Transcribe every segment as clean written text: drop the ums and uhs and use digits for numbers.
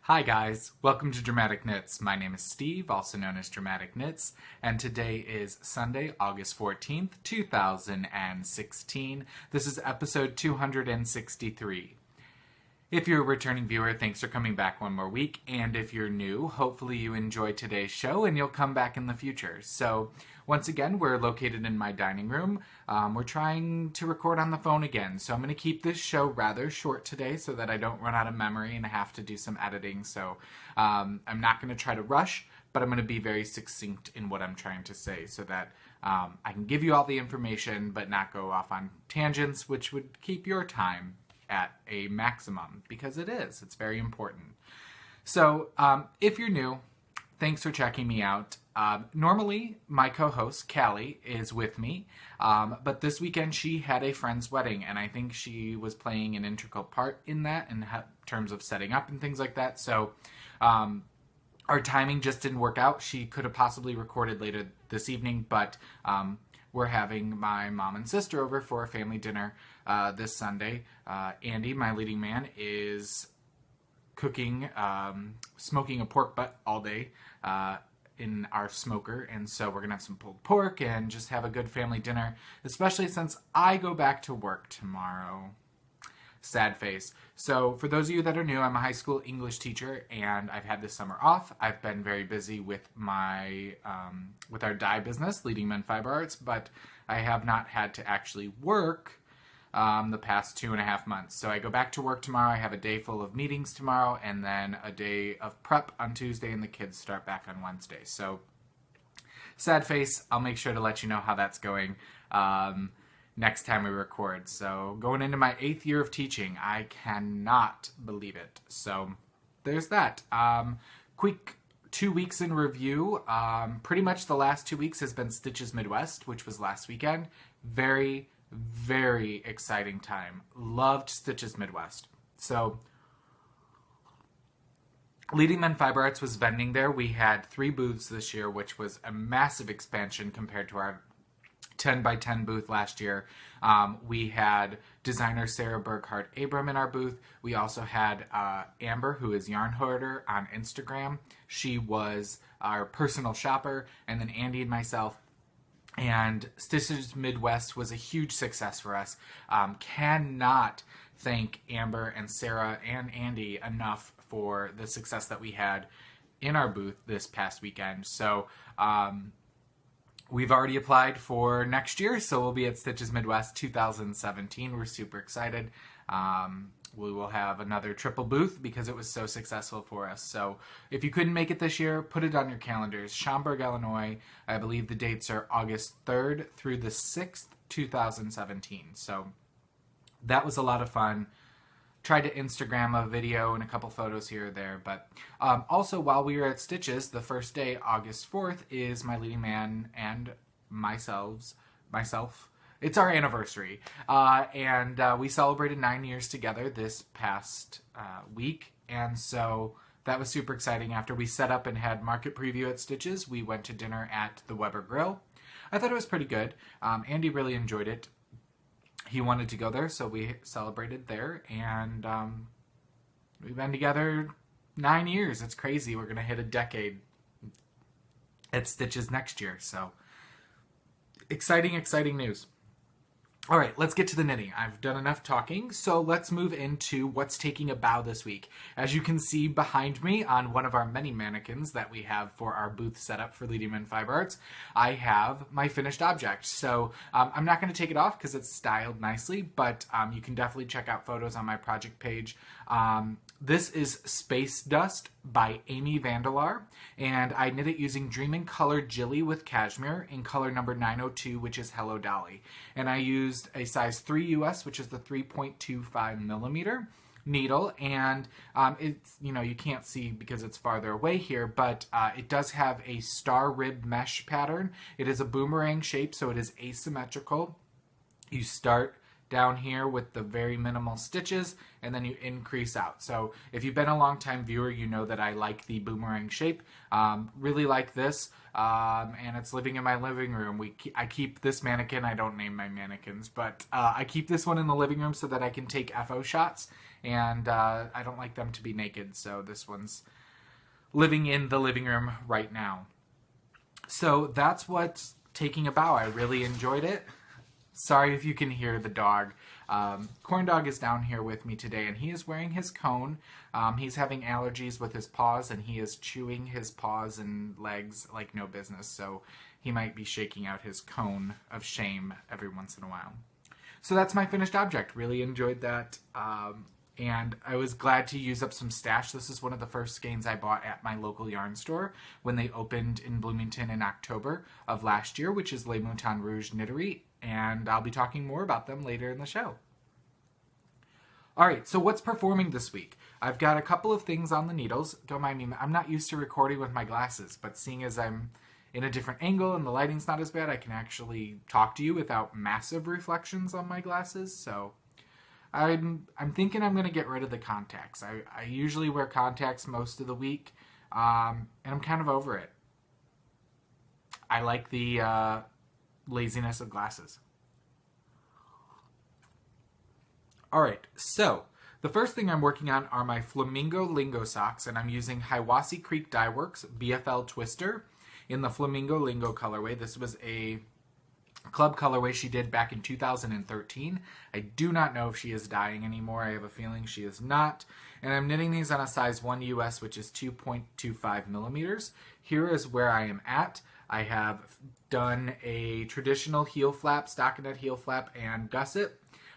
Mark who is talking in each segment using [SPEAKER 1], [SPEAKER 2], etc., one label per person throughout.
[SPEAKER 1] Hi guys, welcome to Dramatic Knits. My name is Steve, also known as Dramatic Knits, and today is Sunday, August 14th, 2016. This is episode 263. If you're a returning viewer, thanks for coming back one more week, and if you're new, hopefully you enjoyed today's show and you'll come back in the future. So, once again, we're located in my dining room. We're trying to record on the phone again, so I'm going to keep this show rather short today so that I don't run out of memory and have to do some editing. So, I'm not going to try to rush, but I'm going to be very succinct in what I'm trying to say so that I can give you all the information but not go off on tangents, which would keep your time at a maximum, because it's very important. So if you're new, thanks for checking me out. Normally my co-host Callie is with me, but this weekend she had a friend's wedding, and I think she was playing an integral part in that in terms of setting up and things like that. So our timing just didn't work out. She could have possibly recorded later this evening, but we're having my mom and sister over for a family dinner this Sunday. Andy, my leading man, is cooking, smoking a pork butt all day in our smoker, and so we're going to have some pulled pork and just have a good family dinner, especially since I go back to work tomorrow. Sad face. So for those of you that are new, I'm a high school English teacher, and I've had this summer off. I've been very busy with my with our dye business, Leading Men Fiber Arts, but I have not had to actually work the past 2.5 months. So I go back to work tomorrow. I have a day full of meetings tomorrow, and then a day of prep on Tuesday, and the kids start back on Wednesday. So sad face. I'll make sure to let you know how that's going next time we record. So going into my 8th year of teaching, I cannot believe it. So there's that. Quick 2 weeks in review. Pretty much the last 2 weeks has been Stitches Midwest, which was last weekend. Very, very exciting time. Loved Stitches Midwest. So Leading Men Fiber Arts was vending there. We had 3 booths this year, which was a massive expansion compared to our 10 by 10 booth last year. We had designer Sarah Burghardt Abram in our booth. We also had Amber, who is Yarn Hoarder on Instagram. She was our personal shopper, and then Andy and myself. And Stitches Midwest was a huge success for us. Cannot thank Amber and Sarah and Andy enough for the success that we had in our booth this past weekend. So we've already applied for next year, so we'll be at Stitches Midwest 2017. We're super excited. We will have another triple booth because it was so successful for us. So if you couldn't make it this year, put it on your calendars. Schaumburg, Illinois. I believe the dates are August 3rd through the 6th, 2017. So that was a lot of fun. Tried to Instagram a video and a couple photos here or there. But also, while we were at Stitches, the first day, August 4th, is my leading man and myself. It's our anniversary. And we celebrated 9 years together this past week. And so that was super exciting. After we set up and had market preview at Stitches, we went to dinner at the Weber Grill. I thought it was pretty good. Andy really enjoyed it. He wanted to go there, so we celebrated there, and we've been together 9 years. It's crazy. We're going to hit a decade at Stitches next year, so exciting, exciting news. All right, let's get to the knitting. I've done enough talking, so let's move into what's taking a bow this week. As you can see behind me on one of our many mannequins that we have for our booth setup for Leading Men Fiber Arts, I have my finished object. So I'm not going to take it off because it's styled nicely, but you can definitely check out photos on my project page. This is Space Dust by Amy Vandelar, and I knit it using Dreamin' Color Jilly with cashmere in color number 902, which is Hello Dolly. And I used a size 3 US, which is the 3.25 millimeter needle, and it's, you can't see because it's farther away here, but it does have a star rib mesh pattern. It is a boomerang shape, so it is asymmetrical. You start down here with the very minimal stitches, and then you increase out. So if you've been a long time viewer, you know that I like the boomerang shape. Really like this, and it's living in my living room. I keep this mannequin. I don't name my mannequins, but I keep this one in the living room so that I can take FO shots and I don't like them to be naked, so this one's living in the living room right now. So that's what's taking a bow. I really enjoyed it. Sorry if you can hear the dog. Corn Dog is down here with me today, and he is wearing his cone. He's having allergies with his paws, and he is chewing his paws and legs like no business, so he might be shaking out his cone of shame every once in a while. So that's my finished object. Really enjoyed that, and I was glad to use up some stash. This is one of the first skeins I bought at my local yarn store when they opened in Bloomington in October of last year, which is Les Moutons Rouges Knittery, and I'll be talking more about them later in the show. Alright, so what's performing this week? I've got a couple of things on the needles. Don't mind me, I'm not used to recording with my glasses, but seeing as I'm in a different angle and the lighting's not as bad, I can actually talk to you without massive reflections on my glasses, so I'm thinking I'm going to get rid of the contacts. I usually wear contacts most of the week, and I'm kind of over it. I like the laziness of glasses. Alright, so the first thing I'm working on are my Flamingo Lingo socks, and I'm using Hiwassee Creek Dye Works BFL Twister in the Flamingo Lingo colorway. This was a club colorway she did back in 2013. I do not know if she is dyeing anymore. I have a feeling she is not. And I'm knitting these on a size 1 US, which is 2.25 millimeters. Here is where I am at. I have done a traditional heel flap, stockinette heel flap, and gusset.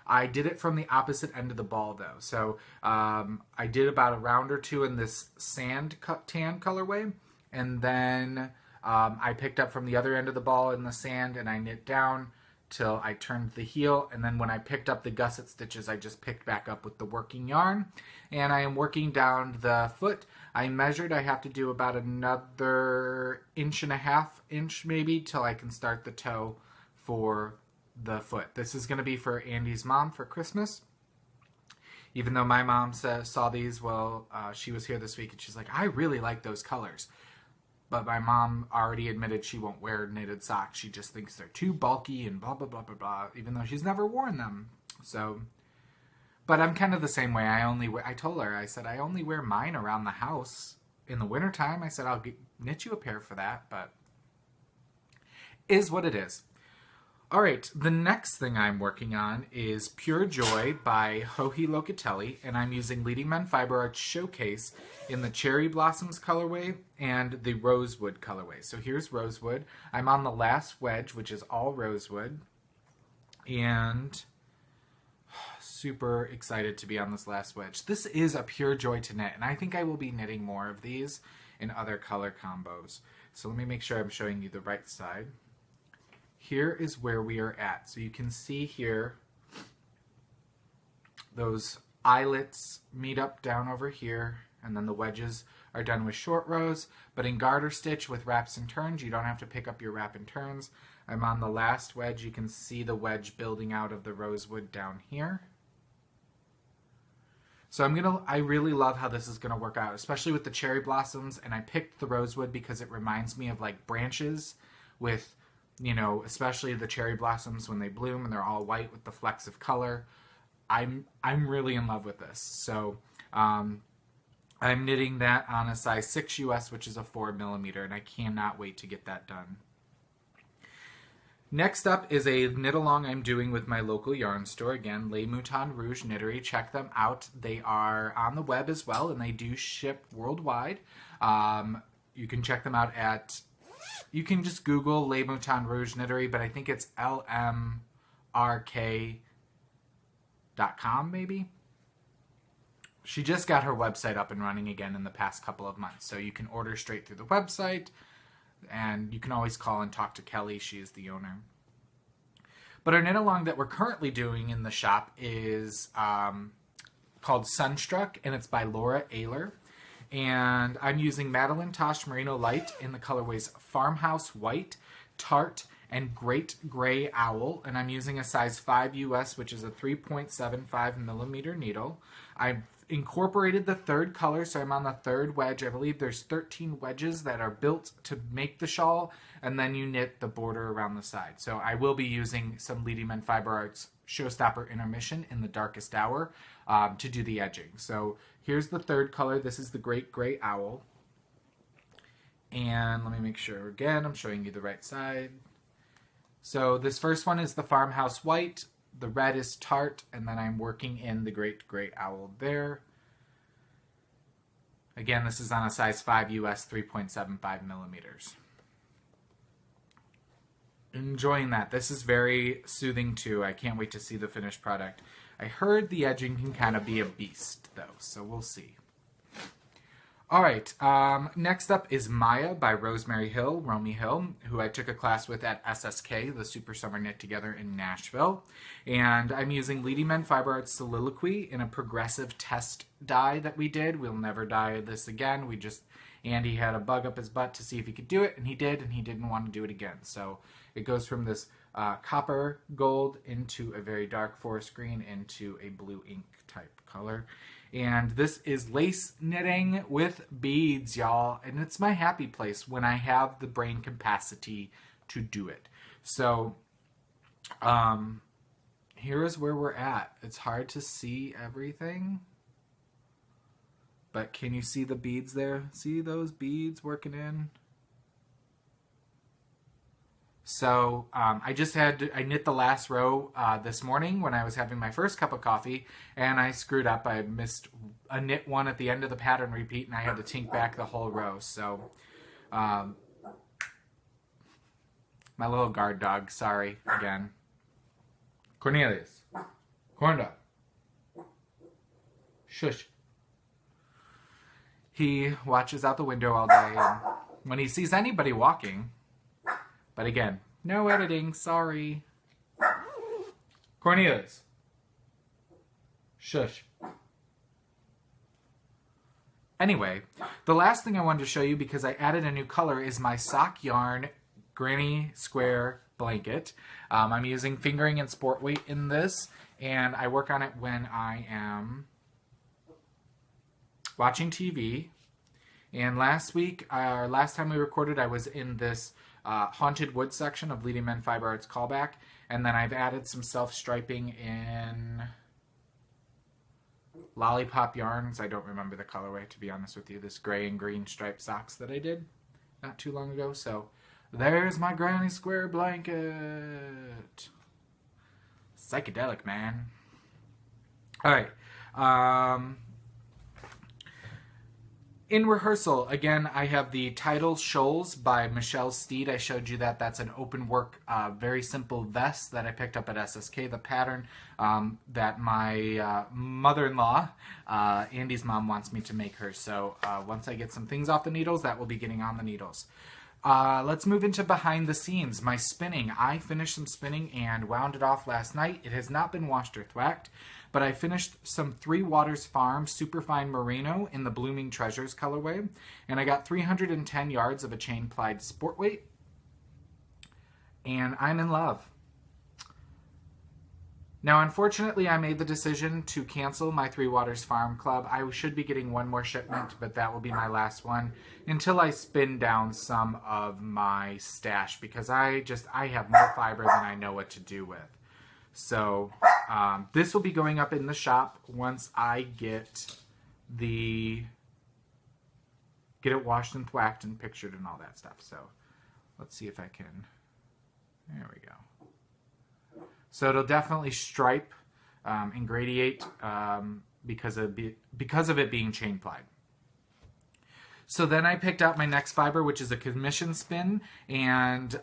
[SPEAKER 1] I did it from the opposite end of the ball, though. So I did about a round or two in this sand tan colorway, and then I picked up from the other end of the ball in the sand, and I knit down till I turned the heel, and then when I picked up the gusset stitches, I just picked back up with the working yarn, and I am working down the foot. I measured I have to do about another 1.5 inches maybe till I can start the toe for the foot. This is going to be for Andy's mom for Christmas. Even though my mom saw these, she was here this week and she's like, I really like those colors. But my mom already admitted she won't wear knitted socks. She just thinks they're too bulky and blah, blah, blah, blah, blah, even though she's never worn them. So, but I'm kind of the same way. I told her, I said, I only wear mine around the house in the wintertime. I said, I'll knit you a pair for that, but is what it is. All right, the next thing I'm working on is Pure Joy by Joji Locatelli, and I'm using Leading Men Fiber Arts Showcase in the Cherry Blossoms colorway and the Rosewood colorway. So here's Rosewood. I'm on the last wedge, which is all Rosewood, and super excited to be on this last wedge. This is a pure joy to knit, and I think I will be knitting more of these in other color combos. So let me make sure I'm showing you the right side. Here is where we are at. So you can see here those eyelets meet up down over here, and then the wedges are done with short rows. But in garter stitch with wraps and turns, you don't have to pick up your wrap and turns. I'm on the last wedge. You can see the wedge building out of the rosewood down here. So I really love how this is going to work out, especially with the cherry blossoms. And I picked the rosewood because it reminds me of like branches with, you know, especially the cherry blossoms when they bloom and they're all white with the flecks of color. I'm really in love with this. So I'm knitting that on a size 6 US, which is a 4 millimeter, and I cannot wait to get that done. Next up is a knit along I'm doing with my local yarn store. Again, Les Moutons Rouges Knittery. Check them out. They are on the web as well, and they do ship worldwide. You can check them out at, you can just Google Les Moutons Rouges Knittery, but I think it's lmrk.com maybe. She just got her website up and running again in the past couple of months, so you can order straight through the website. And you can always call and talk to Kelly. She is the owner. But our knit along that we're currently doing in the shop is called Sunstruck, and it's by Laura Ayler. And I'm using Madeline Tosh Merino Light in the colorways Farmhouse White, Tart, and Great Gray Owl. And I'm using a size 5 US, which is a 3.75 millimeter needle. I've incorporated the third color, so I'm on the third wedge. I believe there's 13 wedges that are built to make the shawl, and then you knit the border around the side. So I will be using some Leading Men Fiber Arts Showstopper Intermission in the darkest hour to do the edging. So here's the third color. This is the Great Gray Owl. And let me make sure again I'm showing you the right side. So this first one is the Farmhouse White. The red is Tart, and then I'm working in the Great Gray Owl there. Again, this is on a size 5 US 3.75 millimeters. Enjoying that. This is very soothing too. I can't wait to see the finished product. I heard the edging can kind of be a beast though, so we'll see. Alright, next up is Maya by Rosemary Hill, Romy Hill, who I took a class with at SSK, the Super Summer Knit Together in Nashville. And I'm using Leading Men Fiber Arts Soliloquy in a progressive test dye that we did. We'll never dye this again. Andy had a bug up his butt to see if he could do it, and he did, and he didn't want to do it again. So it goes from this copper gold into a very dark forest green into a blue ink type color. And this is lace knitting with beads, y'all. And it's my happy place when I have the brain capacity to do it. So, here is where we're at. It's hard to see everything. But can you see the beads there? See those beads working in? So I knit the last row this morning when I was having my first cup of coffee, and I screwed up. I missed a knit one at the end of the pattern repeat, and I had to tink back the whole row. So my little guard dog, sorry again. Cornelius, corn dog, shush. He watches out the window all day, and when he sees anybody walking, but again, no editing, sorry. Cornelius. Shush. Anyway, the last thing I wanted to show you, because I added a new color, is my sock yarn granny square blanket. I'm using fingering and sport weight in this, and I work on it when I am watching TV. And last time we recorded, I was in this Haunted Wood section of Leading Men Fiber Arts Callback, and then I've added some self-striping in Lollipop Yarns. I don't remember the colorway, to be honest with you. This gray and green striped socks that I did not too long ago. So there's my granny square blanket. Psychedelic, man. All right. In rehearsal, again, I have the Tidal Shoals by Michelle Steed. I showed you that. That's an open work, very simple vest that I picked up at SSK. The pattern that my mother-in-law, Andy's mom, wants me to make her. So once I get some things off the needles, that will be getting on the needles. Let's move into behind the scenes. My spinning. I finished some spinning and wound it off last night. It has not been washed or thwacked, but I finished some Three Waters Farm Superfine Merino in the Blooming Treasures colorway, and I got 310 yards of a chain plied sport weight, and I'm in love. Now, unfortunately, I made the decision to cancel my Three Waters Farm Club. I should be getting one more shipment, but that will be my last one until I spin down some of my stash, because I have more fiber than I know what to do with. So this will be going up in the shop once I get it washed and thwacked and pictured and all that stuff. So let's see if I can. There we go. So it'll definitely stripe and gradiate because of it being chain plied. So then I picked out my next fiber, which is a commission spin, and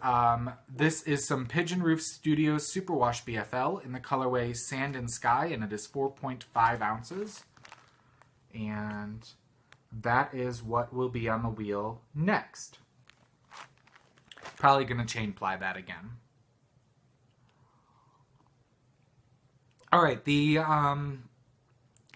[SPEAKER 1] this is some Pigeon Roof Studios Superwash BFL in the colorway Sand and Sky, and it is 4.5 ounces. And that is what will be on the wheel next. Probably going to chain ply that again. All right,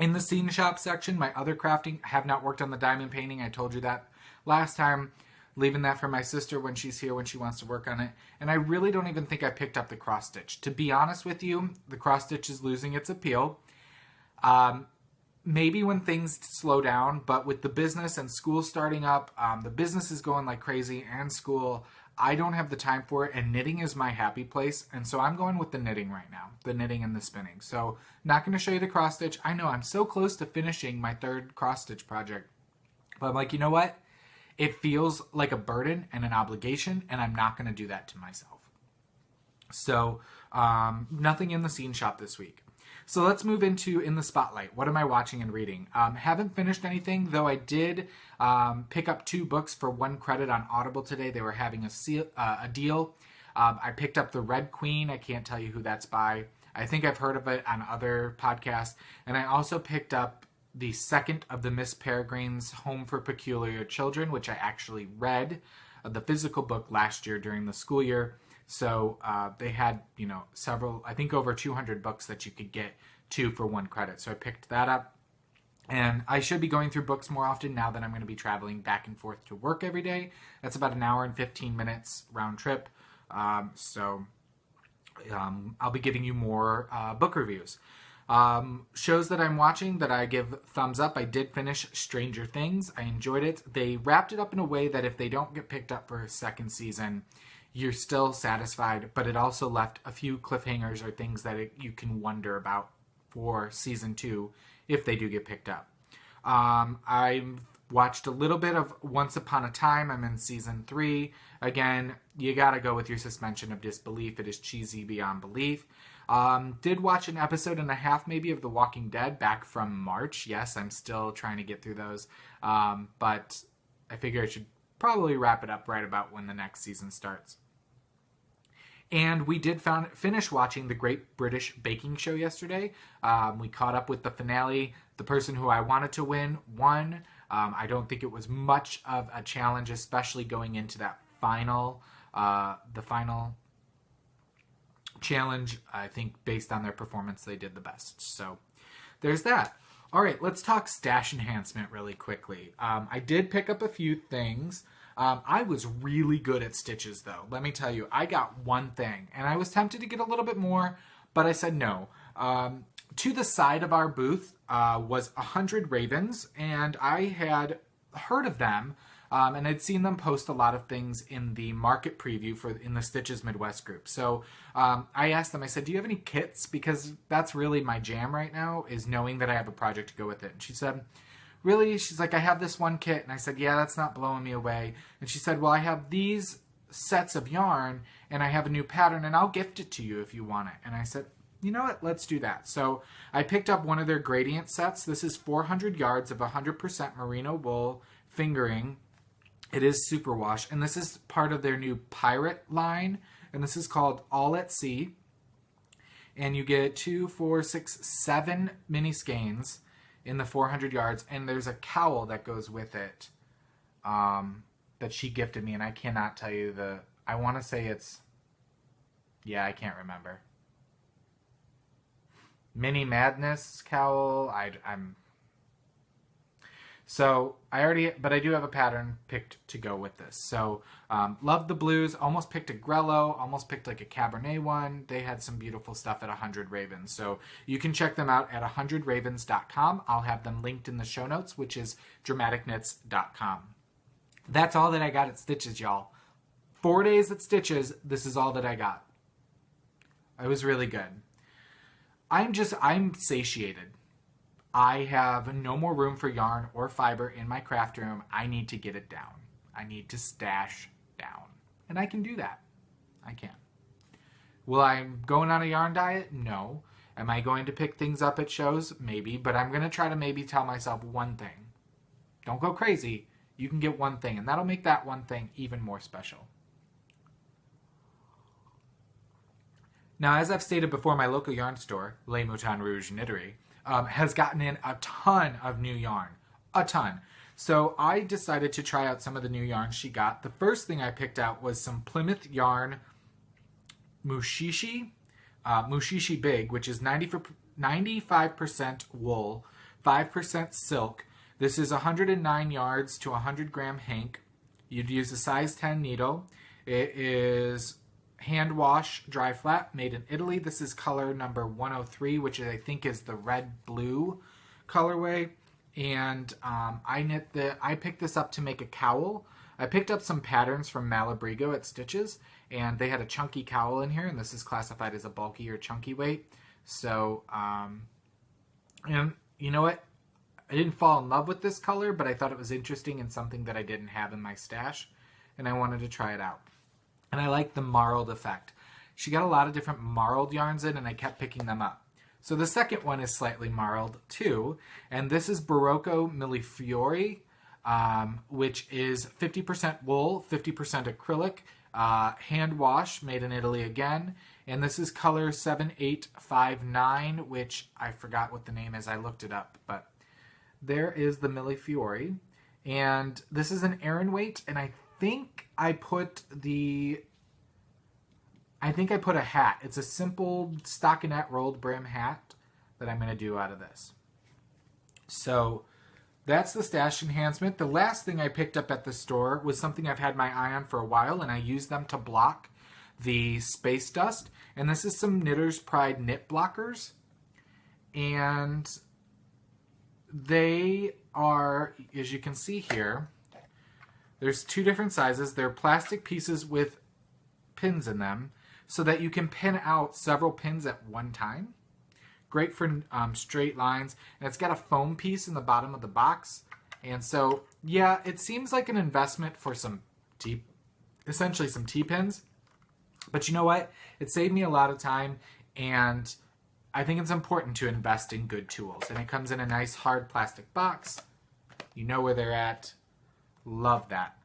[SPEAKER 1] in the scene shop section, my other crafting, I have not worked on the diamond painting. I told you that last time, leaving that for my sister when she's here, when she wants to work on it. And I really don't even think I picked up the cross stitch. To be honest with you, the cross stitch is losing its appeal. maybe when things slow down, but with the business and school starting up, the business is going like crazy and school, I don't have the time for it, and knitting is my happy place, and so I'm going with the knitting right now, the knitting and the spinning. So not going to show you the cross stitch. I know I'm so close to finishing my 3rd cross stitch project, but I'm like, you know what? It feels like a burden and an obligation, and I'm not going to do that to myself. So nothing in the scene shop this week. So let's move into In the Spotlight. What am I watching and reading? Haven't finished anything, though I did pick up 2 books for 1 credit on Audible today. They were having a deal. I picked up The Red Queen. I can't tell you who that's by. I think I've heard of it on other podcasts. And I also picked up the 2nd of the Miss Peregrine's Home for Peculiar Children, which I actually read, the physical book, last year during the school year. So they had, several, I think over 200 books that you could get 2 for 1 credit. So I picked that up. And I should be going through books more often now that I'm going to be traveling back and forth to work every day. That's about an hour and 15 minutes round trip. So I'll be giving you more book reviews. Shows that I'm watching that I give thumbs up. I did finish Stranger Things. I enjoyed it. They wrapped it up in a way that if they don't get picked up for a 2nd season, you're still satisfied, but it also left a few cliffhangers or things that you can wonder about for season 2 if they do get picked up. I've watched a little bit of Once Upon a Time. I'm in season 3. Again, you gotta go with your suspension of disbelief. It is cheesy beyond belief. Did watch an episode and a half maybe of The Walking Dead back from March. Yes, I'm still trying to get through those. But I figure I should probably wrap it up right about when the next season starts. And we did finish watching the Great British Baking Show yesterday. We caught up with the finale. The person who I wanted to win won. I don't think it was much of a challenge, especially going into that the final challenge. I think based on their performance, they did the best. So there's that. All right, let's talk stash enhancement really quickly. I did pick up a few things. I was really good at stitches, though. Let me tell you, I got 1 thing, and I was tempted to get a little bit more, but I said no. To the side of our booth was 100 Ravens, and I had heard of them, and I'd seen them post a lot of things in the market preview in the Stitches Midwest group. So I asked them, I said, do you have any kits? Because that's really my jam right now, is knowing that I have a project to go with it. And she said, really? She's like, I have this 1 kit. And I said, yeah, that's not blowing me away. And she said, well, I have these sets of yarn, and I have a new pattern, and I'll gift it to you if you want it. And I said, you know what, let's do that. So I picked up one of their gradient sets. This is 400 yards of 100% merino wool fingering. It is superwash, and this is part of their new Pirate line, and this is called All at Sea. And you get 2, 4, 6, 7 mini skeins in the 400 yards, and there's a cowl that goes with it that she gifted me, and I cannot tell you I want to say it's, I can't remember. Mini Madness cowl. But I do have a pattern picked to go with this. So, love the blues. Almost picked a Grello. Almost picked like a Cabernet one. They had some beautiful stuff at 100 Ravens. So, you can check them out at 100ravens.com. I'll have them linked in the show notes, which is dramaticknits.com. That's all that I got at Stitches, y'all. 4 days at Stitches. This is all that I got. It was really good. I'm satiated. I have no more room for yarn or fiber in my craft room. I need to get it down. I need to stash down. And I can do that. I can. Will I going on a yarn diet? No. Am I going to pick things up at shows? Maybe. But I'm going to try to maybe tell myself 1 thing. Don't go crazy. You can get 1 thing. And that'll make that 1 thing even more special. Now, as I've stated before, my local yarn store, Les Moutons Rouge Knittery, has gotten in a ton of new yarn. A ton. So I decided to try out some of the new yarn she got. The first thing I picked out was some Plymouth Yarn Mushishi. Mushishi Big, which is 95% wool, 5% silk. This is 109 yards to 100 gram hank. You'd use a size 10 needle. It is hand wash, dry flat, made in Italy. This is color number 103, which I think is the red blue colorway, and I picked this up to make a cowl. I picked up some patterns from Malabrigo at Stitches, and they had a chunky cowl in here, and this is classified as a bulky or chunky weight. So, and you know what? I didn't fall in love with this color, but I thought it was interesting and something that I didn't have in my stash, and I wanted to try it out. And I like the marled effect. She got a lot of different marled yarns in, and I kept picking them up. So the second one is slightly marled too, and this is Barocco Millefiori, which is 50% wool, 50% acrylic, hand wash, made in Italy again, and this is color 7859, which I forgot what the name is. I looked it up, but there is the Millefiori, and this is an Aran weight, and I think I put a hat. It's a simple stockinette rolled brim hat that I'm going to do out of this. So that's the stash enhancement. The last thing I picked up at the store was something I've had my eye on for a while, and I use them to block the space dust. And this is some Knitter's Pride knit blockers. And they are, as you can see here, there's two different sizes. They're plastic pieces with pins in them, so that you can pin out several pins at one time. Great for straight lines. And it's got a foam piece in the bottom of the box. And so, yeah, it seems like an investment for essentially some T-pins. But you know what? It saved me a lot of time, and I think it's important to invest in good tools. And it comes in a nice hard plastic box. You know where they're at. Love that.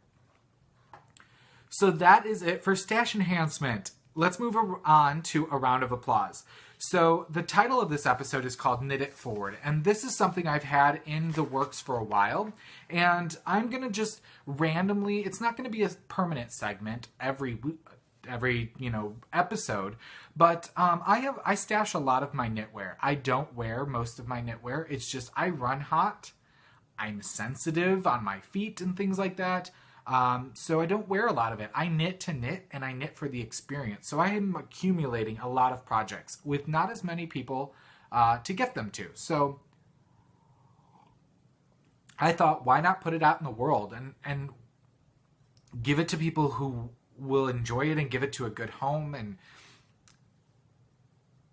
[SPEAKER 1] So that is it for stash enhancement. Let's move on to a round of applause. So the title of this episode is called Knit It Forward, and this is something I've had in the works for a while, and I'm going to just randomly, it's not going to be a permanent segment every episode, but I stash a lot of my knitwear. I don't wear most of my knitwear. It's just I run hot. I'm sensitive on my feet and things like that. So I don't wear a lot of it. I knit to knit, and I knit for the experience. So I am accumulating a lot of projects with not as many people to get them to. So I thought, why not put it out in the world and give it to people who will enjoy it and give it to a good home. And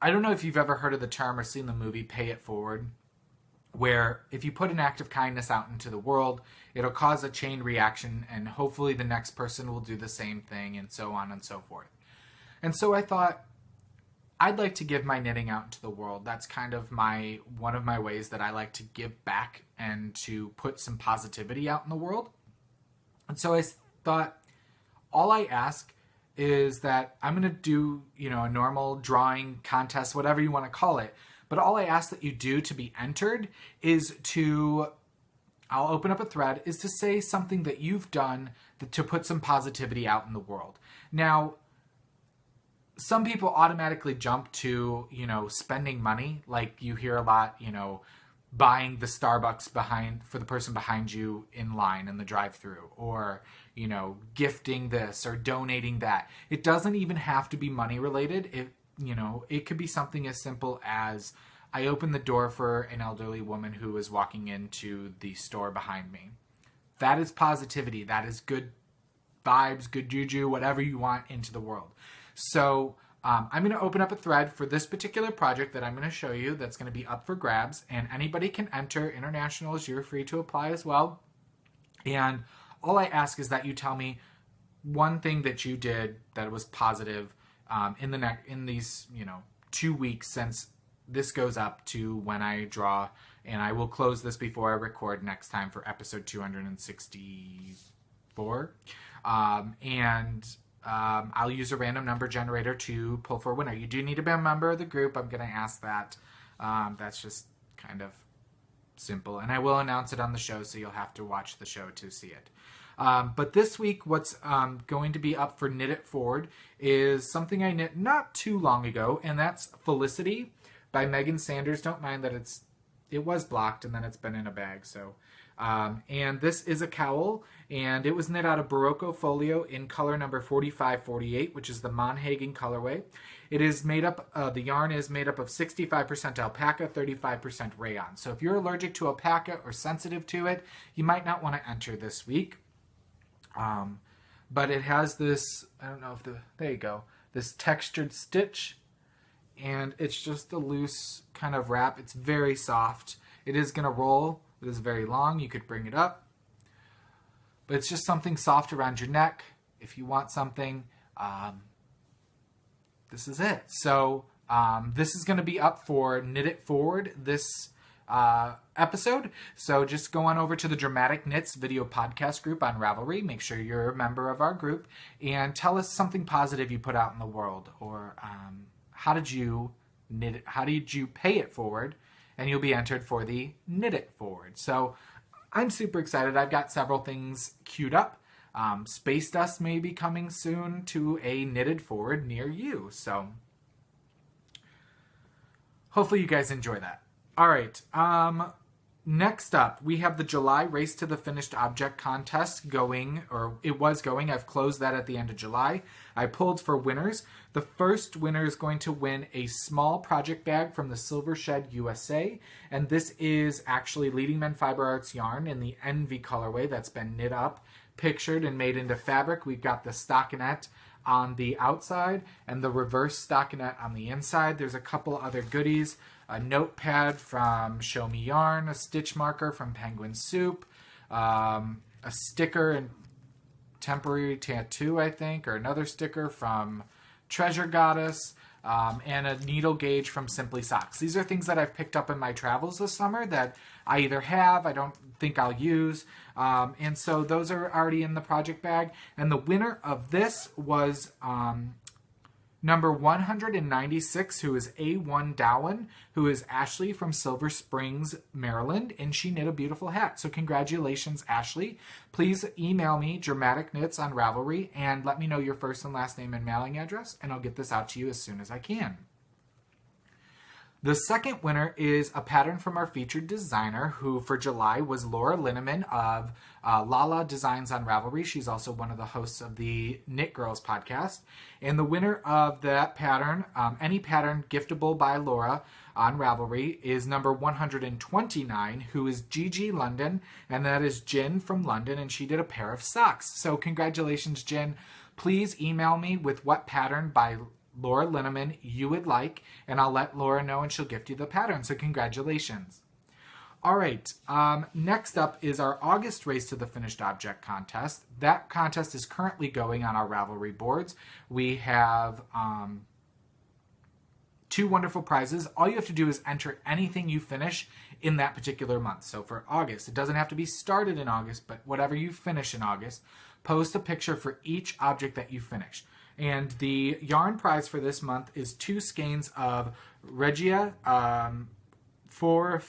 [SPEAKER 1] I don't know if you've ever heard of the term or seen the movie Pay It Forward, where if you put an act of kindness out into the world, it'll cause a chain reaction, and hopefully the next person will do the same thing, and so on and so forth. And so I thought, I'd like to give my knitting out into the world. That's kind of one of my ways that I like to give back and to put some positivity out in the world. And so I thought, all I ask is that I'm going to do, a normal drawing contest, whatever you want to call it. But all I ask that you do to be entered is I'll open up a thread, is to say something that you've done to put some positivity out in the world. Now, some people automatically jump to, spending money. Like you hear a lot, buying the Starbucks for the person behind you in line in the drive-thru, or, gifting this or donating that. It doesn't even have to be money related. It could be something as simple as I opened the door for an elderly woman who was walking into the store behind me. That is positivity. That is good vibes, good juju, whatever you want into the world. So I'm going to open up a thread for this particular project that I'm going to show you that's going to be up for grabs, and anybody can enter. Internationals, you're free to apply as well. And all I ask is that you tell me one thing that you did that was positive in these 2 weeks since this goes up to when I draw, and I will close this before I record next time for episode 264. I'll use a random number generator to pull for a winner. You do need to be a member of the group. I'm going to ask that. That's just kind of simple, and I will announce it on the show, so you'll have to watch the show to see it. But this week, what's going to be up for Knit It Forward is something I knit not too long ago, and that's Felicity by Megan Sanders. Don't mind that it was blocked and then it's been in a bag, so And this is a cowl, and it was knit out of Barocco Folio in color number 4548, which is the Monhagen colorway. It is made up, the yarn is made up of 65% alpaca, 35% rayon. So if you're allergic to alpaca or sensitive to it, you might not want to enter this week. But it has this, I don't know if there you go, this textured stitch, and it's just a loose kind of wrap. It's very soft. It is going to roll. It is very long. You could bring it up. But it's just something soft around your neck. If you want something, this is it. So this is going to be up for Knit It Forward this episode. So just go on over to the Dramatic Knits video podcast group on Ravelry. Make sure you're a member of our group and tell us something positive you put out in the world, or how did you knit it? How did you pay it forward? And you'll be entered for the Knit It Forward. So I'm super excited. I've got several things queued up. Space Dust may be coming soon to a Knitted Forward near you. So hopefully you guys enjoy that. All right. Next up, we have the July Race to the Finished Object contest going, or it was going. I've closed that at the end of July. I pulled for winners. The first winner is going to win a small project bag from the Silver Shed USA. And this is actually Leading Men Fiber Arts yarn in the Envy colorway that's been knit up, pictured, and made into fabric. We've got the stockinette on the outside and the reverse stockinette on the inside. There's a couple other goodies. A notepad from Show Me Yarn, a stitch marker from Penguin Soup, a sticker and temporary tattoo, I think, or another sticker from Treasure Goddess, and a needle gauge from Simply Socks. These are things that I've picked up in my travels this summer that I either have, I don't think I'll use, and so those are already in the project bag. And the winner of this was number 196, who is A1 Dowen, who is Ashley from Silver Springs, Maryland, and she knit a beautiful hat. So congratulations, Ashley. Please email me, Dramatic Knits on Ravelry, and let me know your first and last name and mailing address, and I'll get this out to you as soon as I can. The second winner is a pattern from our featured designer, who for July was Laura Linneman of Lala Designs on Ravelry. She's also one of the hosts of the Knit Girls podcast. And the winner of that pattern, any pattern giftable by Laura on Ravelry, is number 129, who is Gigi London, and that is Jen from London, and she did a pair of socks. So congratulations, Jen. Please email me with what pattern by Laura Linneman you would like, and I'll let Laura know and she'll gift you the pattern. So congratulations. All right, next up is our August Race to the Finished Object contest. That contest is currently going on our Ravelry boards. We have 2 wonderful prizes. All you have to do is enter anything you finish in that particular month. So for August, it doesn't have to be started in August, but whatever you finish in August, post a picture for each object that you finish. And the yarn prize for this month is 2 skeins of Regia 4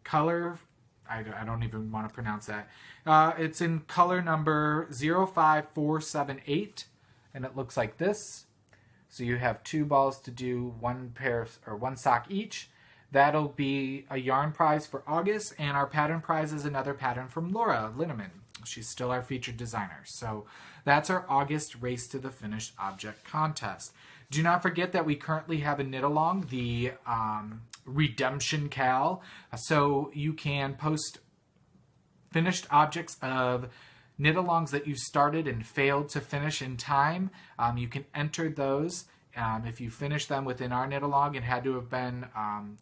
[SPEAKER 1] color. I don't even want to pronounce that. It's in color number 05478, and it looks like this. So you have 2 balls to do 1 pair or 1 sock each. That'll be a yarn prize for August, and our pattern prize is another pattern from Laura Linneman. She's still our featured designer. So that's our August Race to the Finished Object contest. Do not forget that we currently have a knit along, the Redemption Cal. So you can post finished objects of knit alongs that you started and failed to finish in time. You can enter those. If you finish them within our knit along, it had to have been,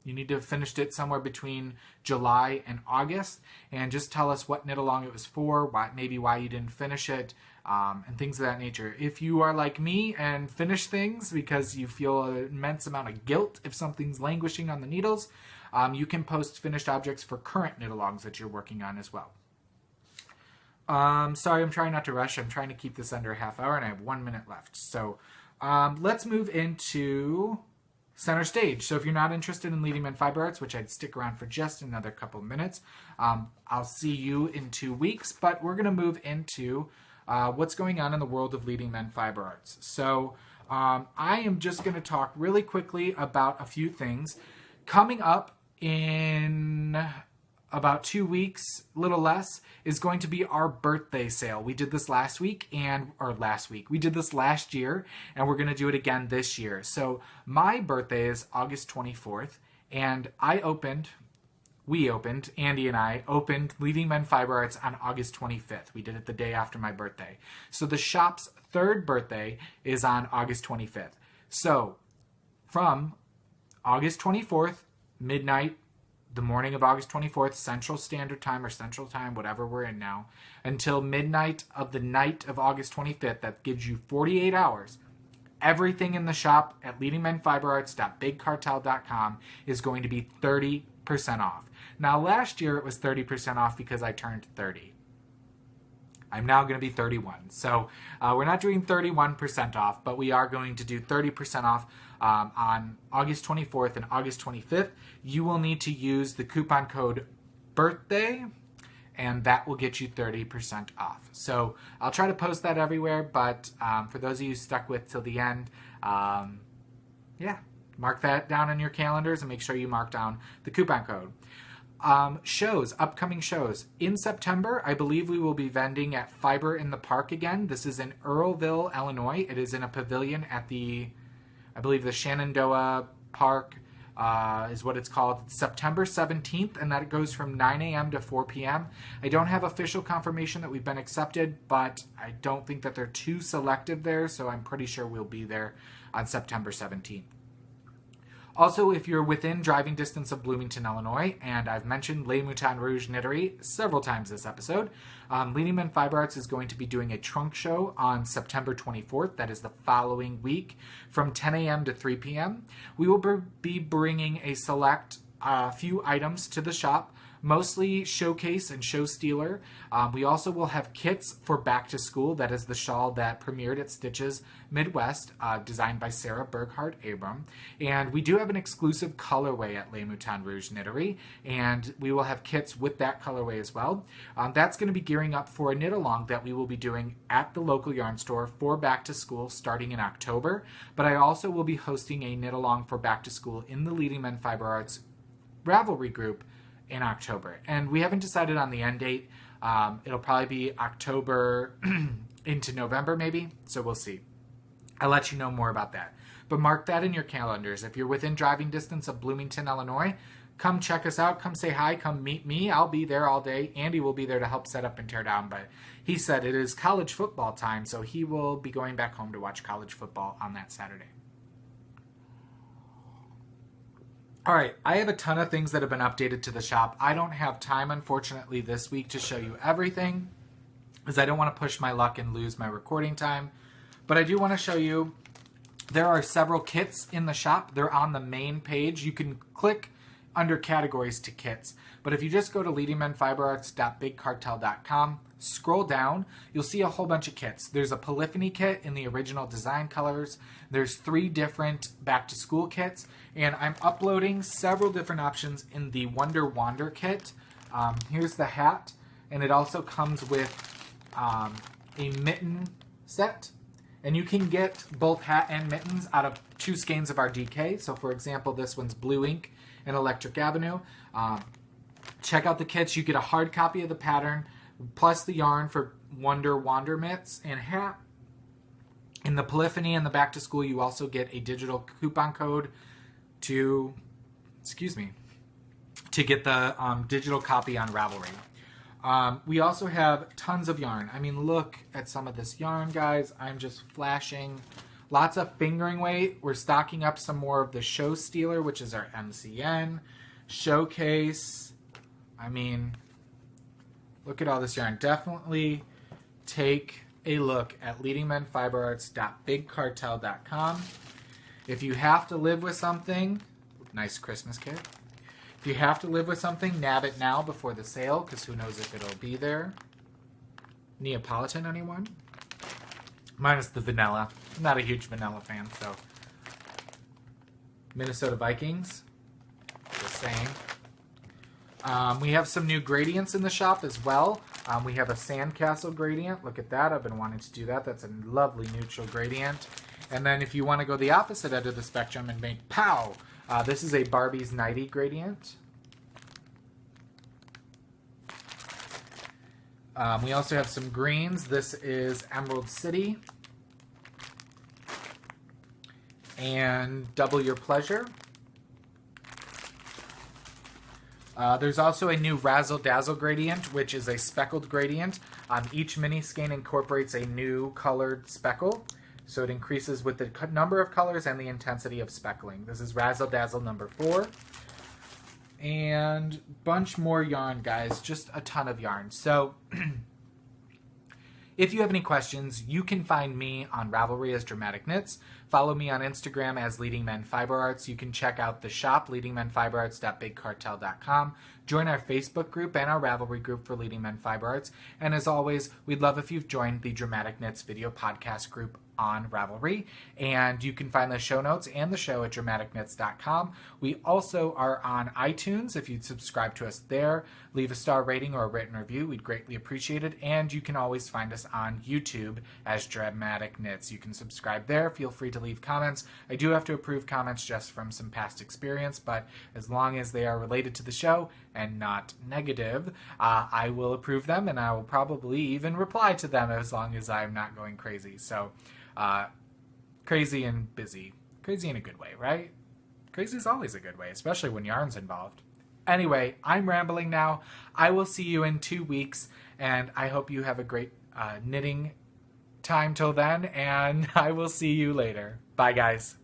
[SPEAKER 1] you need to have finished it somewhere between July and August, and just tell us what knit along it was for, maybe why you didn't finish it, and things of that nature. If you are like me and finish things because you feel an immense amount of guilt if something's languishing on the needles, you can post finished objects for current knit alongs that you're working on as well. Sorry, I'm trying not to rush. I'm trying to keep this under a half hour, and I have 1 minute left. So let's move into center stage. So if you're not interested in Leading Men Fiber Arts, which I'd stick around for just another couple minutes, I'll see you in 2 weeks. But we're going to move into what's going on in the world of Leading Men Fiber Arts. So I am just going to talk really quickly about a few things. Coming up in about 2 weeks, a little less, is going to be our birthday sale. We did this last week we did this last year, and we're going to do it again this year. So my birthday is August 24th, and Andy and I opened Leading Men Fiber Arts on August 25th. We did it the day after my birthday. So the shop's third birthday is on August 25th. So from August 24th, midnight, the morning of August 24th, Central Standard Time or Central Time, whatever we're in now, until midnight of the night of August 25th, that gives you 48 hours. Everything in the shop at leadingmenfiberarts.bigcartel.com is going to be 30% off. Now, last year it was 30% off because I turned 30. I'm now going to be 31. So we're not doing 31% off, but we are going to do 30% off on August 24th and August 25th. You will need to use the coupon code BIRTHDAY, and that will get you 30% off. So I'll try to post that everywhere, but for those of you stuck with till the end, mark that down in your calendars and make sure you mark down the coupon code. Upcoming shows. In September, I believe we will be vending at Fiber in the Park again. This is in Earlville, Illinois. It is in a pavilion at the Shenandoah Park is what it's called. It's September 17th, and that goes from 9 a.m. to 4 p.m. I don't have official confirmation that we've been accepted, but I don't think that they're too selective there, so I'm pretty sure we'll be there on September 17th. Also, if you're within driving distance of Bloomington, Illinois, and I've mentioned Les Moutons Rouge Knittery several times this episode, Leading Men Fiber Arts is going to be doing a trunk show on September 24th. That is the following week from 10 a.m. to 3 p.m. We will be bringing a select few items to the shop, mostly showcase and show stealer. We also will have kits for back to school. That is the shawl that premiered at Stitches Midwest, designed by Sarah Berghardt Abram. And we do have an exclusive colorway at Les Moutons Rouge Knittery, and we will have kits with that colorway as well. That's going to be gearing up for a knit along that we will be doing at the local yarn store for back to school starting in October. But I also will be hosting a knit along for back to school in the Leading Men Fiber Arts Ravelry group in October, and we haven't decided on the end date. It'll probably be October into November maybe, so we'll see. I'll let you know more about that, but mark that in your calendars. If you're within driving distance of Bloomington, Illinois, come check us out, come say hi, come meet me. I'll be there all day. Andy will be there to help set up and tear down, but he said it is college football time, so he will be going back home to watch college football on that Saturday. All right, I have a ton of things that have been updated to the shop. I don't have time, unfortunately, this week to show you everything, because I don't want to push my luck and lose my recording time. But I do want to show you, there are several kits in the shop. They're on the main page. You can click under categories to kits. But if you just go to leadingmenfiberarts.bigcartel.com, scroll down, you'll see a whole bunch of kits. There's a Polyphony kit in the original design colors. There's 3 different back to school kits, and I'm uploading several different options in the Wonder Wander kit. Here's the hat, and it also comes with a mitten set. And you can get both hat and mittens out of 2 skeins of our DK. So for example, this one's Blue Ink and Electric Avenue. Check out the kits. You get a hard copy of the pattern, plus the yarn for Wonder Wander mitts and hat. In the Polyphony and the Back to School, you also get a digital coupon code to get the digital copy on Ravelry. We also have tons of yarn. I mean, look at some of this yarn, guys. I'm just flashing. Lots of fingering weight. We're stocking up some more of the Show Stealer, which is our MCN. Showcase. I mean, look at all this yarn. Definitely take a look at leadingmenfiberarts.bigcartel.com. If you have to live with something, nice Christmas kit. If you have to live with something, nab it now before the sale, because who knows if it'll be there. Neapolitan, anyone? Minus the vanilla. I'm not a huge vanilla fan, so. Minnesota Vikings. Just saying. We have some new gradients in the shop as well. We have a Sandcastle gradient. Look at that. I've been wanting to do that. That's a lovely neutral gradient. And then if you want to go the opposite end of the spectrum and make POW! This is a Barbie's Nighty gradient. We also have some greens. This is Emerald City and Double Your Pleasure. There's also a new Razzle Dazzle gradient, which is a speckled gradient. Each mini skein incorporates a new colored speckle, so it increases with the number of colors and the intensity of speckling. This is Razzle Dazzle number 4. And bunch more yarn, guys. Just a ton of yarn. So if you have any questions, you can find me on Ravelry as Dramatic Knits. Follow me on Instagram as Leading Men Fiber Arts. You can check out the shop, leadingmenfiberarts.bigcartel.com. Join our Facebook group and our Ravelry group for Leading Men Fiber Arts. And as always, we'd love if you've joined the Dramatic Knits video podcast group on Ravelry. And you can find the show notes and the show at dramaticknits.com. We also are on iTunes. If you'd subscribe to us there, leave a star rating or a written review. We'd greatly appreciate it. And you can always find us on YouTube as Dramatic Knits. You can subscribe there. Feel free to leave comments. I do have to approve comments just from some past experience, but as long as they are related to the show and not negative, I will approve them, and I will probably even reply to them as long as I'm not going crazy. So, crazy and busy. Crazy in a good way, right? Crazy is always a good way, especially when yarn's involved. Anyway, I'm rambling now. I will see you in 2 weeks, and I hope you have a great knitting time till then, and I will see you later. Bye, guys.